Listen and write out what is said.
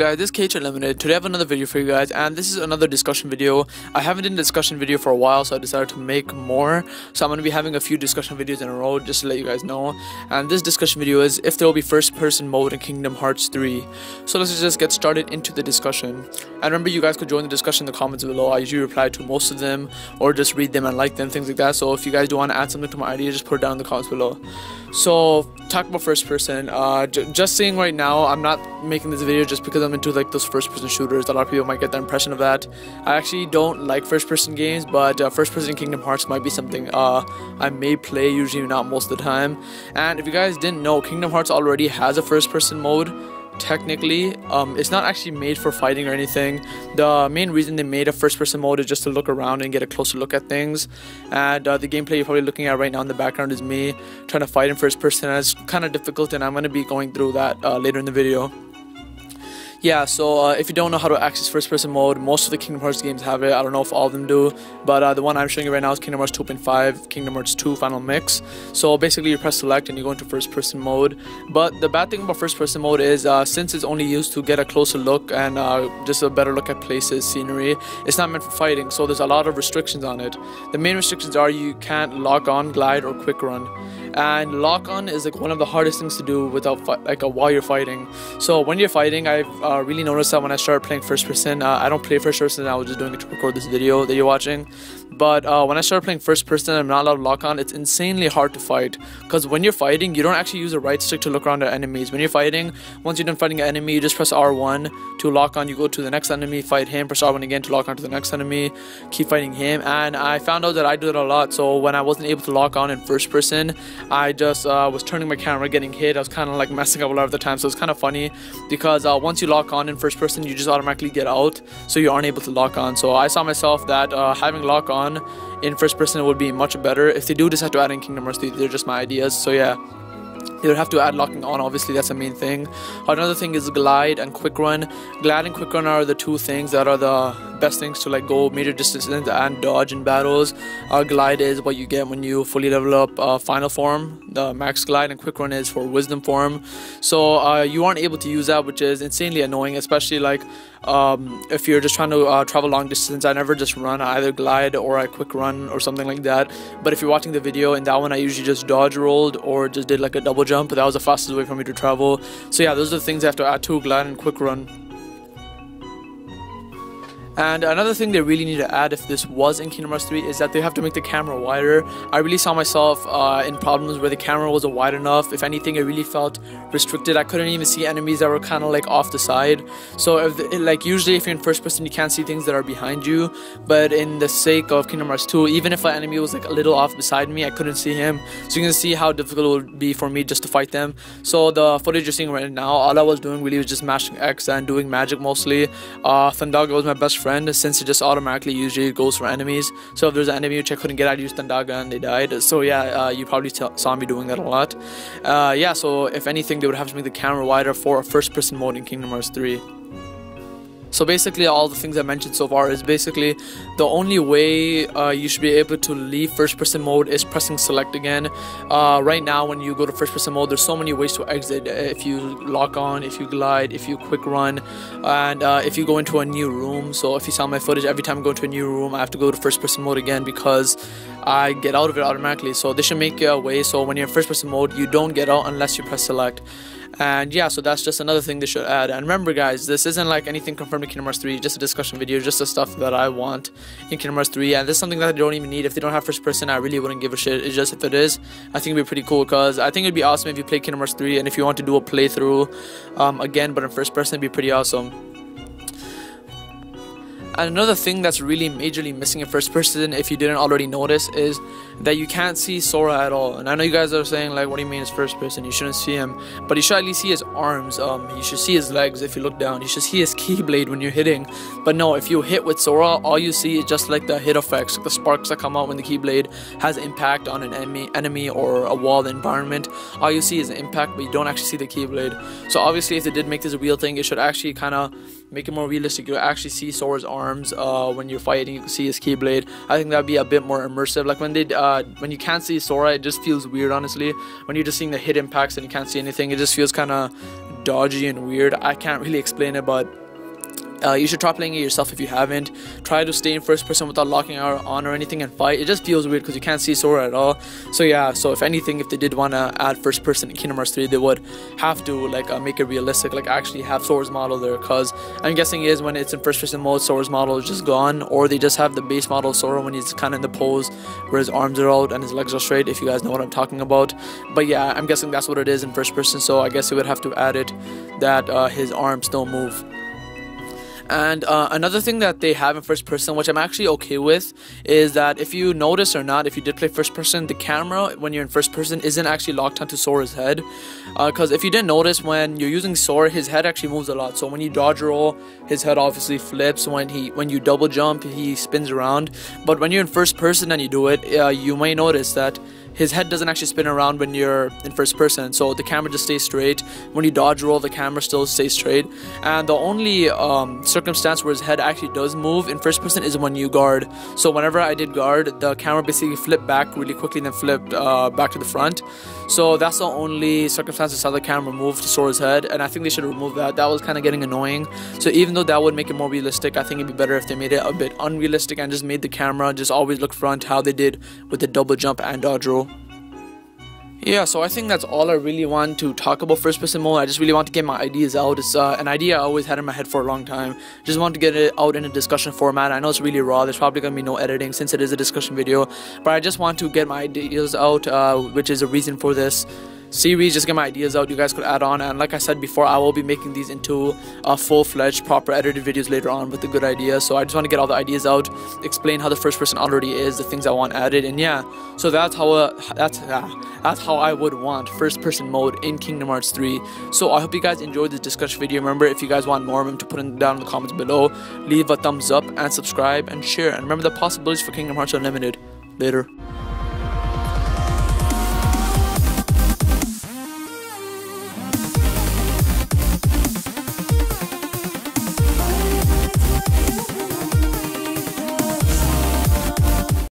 guys, this is KH Limited. Today I have another video for you guys, and this is another discussion video. I haven't done a discussion video for a while, so I decided to make more. So I'm going to be having a few discussion videos in a row just to let you guys know. And this discussion video is if there will be first person mode in Kingdom Hearts 3. So let's just get started into the discussion. And remember, you guys could join the discussion in the comments below. I usually reply to most of them or just read them and like them, things like that. So if you guys do want to add something to my idea, just put it down in the comments below. So talk about first person. Just saying right now, I'm not making this video just because I'm into like those first person shooters. A lot of people might get the impression of that. I actually don't like first person games, but first person Kingdom Hearts might be something I may play, usually not most of the time. And if you guys didn't know, Kingdom Hearts already has a first person mode. Technically, it's not actually made for fighting or anything. The main reason they made a first person mode is just to look around and get a closer look at things. And the gameplay you're probably looking at right now in the background is me trying to fight in first person, and it's kind of difficult, and I'm going to be going through that later in the video. Yeah, so if you don't know how to access first person mode, most of the Kingdom Hearts games have it. I don't know if all of them do, but the one I'm showing you right now is Kingdom Hearts 2.5, Kingdom Hearts 2 Final Mix. So basically you press select and you go into first person mode. But the bad thing about first person mode is since it's only used to get a closer look and just a better look at places, scenery, it's not meant for fighting, so there's a lot of restrictions on it. The main restrictions are you can't lock on, glide, or quick run. And lock on is like one of the hardest things to do without while you're fighting. So when you're fighting, I've really noticed that when I started playing first person, I don't play first person, I was just doing it to record this video that you're watching. But when I started playing first person, I'm not allowed to lock on. It's insanely hard to fight, because when you're fighting, you don't actually use the right stick to look around at enemies. When you're fighting, once you're done fighting an enemy, you just press R1 to lock on. You go to the next enemy, fight him, press R1 again to lock on to the next enemy, keep fighting him. And I found out that I do it a lot. So when I wasn't able to lock on in first person, I just was turning my camera, getting hit. I was kind of like messing up a lot of the time. So it's kind of funny because once you lock on in first person, you just automatically get out, so you aren't able to lock on. So I saw myself that having lock on in first person would be much better. If they do decide to add in Kingdom Hearts 3, they're just my ideas. So yeah, they would have to add locking on, obviously. That's the main thing. Another thing is glide and quick run. Glide and quick run are the two things that are the best things to like go major distances and dodge in battles. Glide is what you get when you fully level up final form, the max glide, and quick run is for wisdom form. So you aren't able to use that, which is insanely annoying, especially like if you're just trying to travel long distance. I never just run. I either glide or I quick run or something like that. But if you're watching the video, in that one I usually just dodge rolled or just did like a double jump. That was the fastest way for me to travel. So yeah, those are the things I have to add to glide and quick run. And another thing they really need to add if this was in Kingdom Hearts 3 is that they have to make the camera wider. I really saw myself in problems where the camera wasn't wide enough. If anything, it really felt restricted. I couldn't even see enemies that were kind of like off the side. So if usually if you're in first person, you can't see things that are behind you. But in the sake of Kingdom Hearts 2, even if an enemy was like a little off beside me, I couldn't see him. So you can see how difficult it would be for me just to fight them. So the footage you're seeing right now, all I was doing really was just mashing X and doing magic mostly. Thundaga was my best friend, since it just automatically usually goes for enemies. So if there's an enemy which I couldn't get, I'd use Thundaga and they died. So yeah, you probably saw me doing that a lot. Yeah, so if anything, they would have to make the camera wider for a first person mode in Kingdom Hearts 3. So basically all the things I mentioned so far is basically the only way you should be able to leave first person mode is pressing select again. Right now when you go to first person mode, there's so many ways to exit. If you lock on, if you glide, if you quick run, and if you go into a new room. So if you saw my footage, every time I go into a new room I have to go to first person mode again because I get out of it automatically. So they should make a way so when you're in first person mode you don't get out unless you press select. And yeah, so that's just another thing they should add. And remember guys, this isn't like anything confirmed in Kingdom Hearts 3, just a discussion video, just the stuff that I want in Kingdom Hearts 3. And this is something that I don't even need. If they don't have first person, I really wouldn't give a shit. It's just if it is, I think it'd be pretty cool, because I think it'd be awesome if you play Kingdom Hearts 3 and if you want to do a playthrough again but in first person, it'd be pretty awesome. And another thing that's really majorly missing in first person, if you didn't already notice, is that you can't see Sora at all. And I know you guys are saying like, what do you mean it's first person? You shouldn't see him. But you should at least see his arms. You should see his legs if you look down. You should see his keyblade when you're hitting. But no, if you hit with Sora, all you see is just like the hit effects, like the sparks that come out when the keyblade has impact on an enemy or a wall environment. All you see is the impact, but you don't actually see the keyblade. So obviously if they did make this a real thing, it should actually kind of make it more realistic. You actually see Sora's arms when you're fighting. You can see his keyblade. I think that'd be a bit more immersive. Like when you can't see Sora, it just feels weird, honestly. When you're just seeing the hit impacts and you can't see anything, it just feels kind of dodgy and weird. I can't really explain it, but you should try playing it yourself if you haven't. Try to stay in first person without locking on or anything and fight. It just feels weird because you can't see Sora at all. So yeah, so if anything, if they did want to add first person in Kingdom Hearts 3, they would have to like make it realistic, like actually have Sora's model there, because I'm guessing is when it's in first person mode, Sora's model is just gone, or they just have the base model of Sora when he's kind of in the pose where his arms are out and his legs are straight, if you guys know what I'm talking about. But yeah, I'm guessing that's what it is in first person, so I guess they would have to add it that his arms don't move. And another thing that they have in first person, which I'm actually okay with, is that if you notice or not, if you did play first person, the camera when you're in first person isn't actually locked onto Sora's head. Because if you didn't notice, when you're using Sora, his head actually moves a lot. So when you dodge roll, his head obviously flips. When you double jump, he spins around. But when you're in first person and you do it, you may notice that his head doesn't actually spin around when you're in first person, so the camera just stays straight. When you dodge roll, the camera still stays straight. And the only circumstance where his head actually does move in first person is when you guard. So whenever I did guard, the camera basically flipped back really quickly and then flipped back to the front. So that's the only circumstances how the camera moved to Sora's head, and I think they should remove that. That was kind of getting annoying. So even though that would make it more realistic, I think it'd be better if they made it a bit unrealistic and just made the camera just always look front, how they did with the double jump and dodge roll. Yeah, so I think that's all I really want to talk about first person mode. I just really want to get my ideas out. It's an idea I always had in my head for a long time. Just want to get it out in a discussion format. I know it's really raw. There's probably going to be no editing since it is a discussion video. But I just want to get my ideas out, which is a reason for this series. Just get my ideas out, you guys could add on. And like I said before, I will be making these into full-fledged proper edited videos later on with a good idea. So I just want to get all the ideas out, explain how the first person already is, the things I want added, and yeah, so that's how I would want first person mode in Kingdom Hearts 3. So I hope you guys enjoyed this discussion video. Remember, if you guys want more of them, to put them down in the comments below. Leave a thumbs up and subscribe and share, and remember, the possibilities for Kingdom Hearts are limited. Later.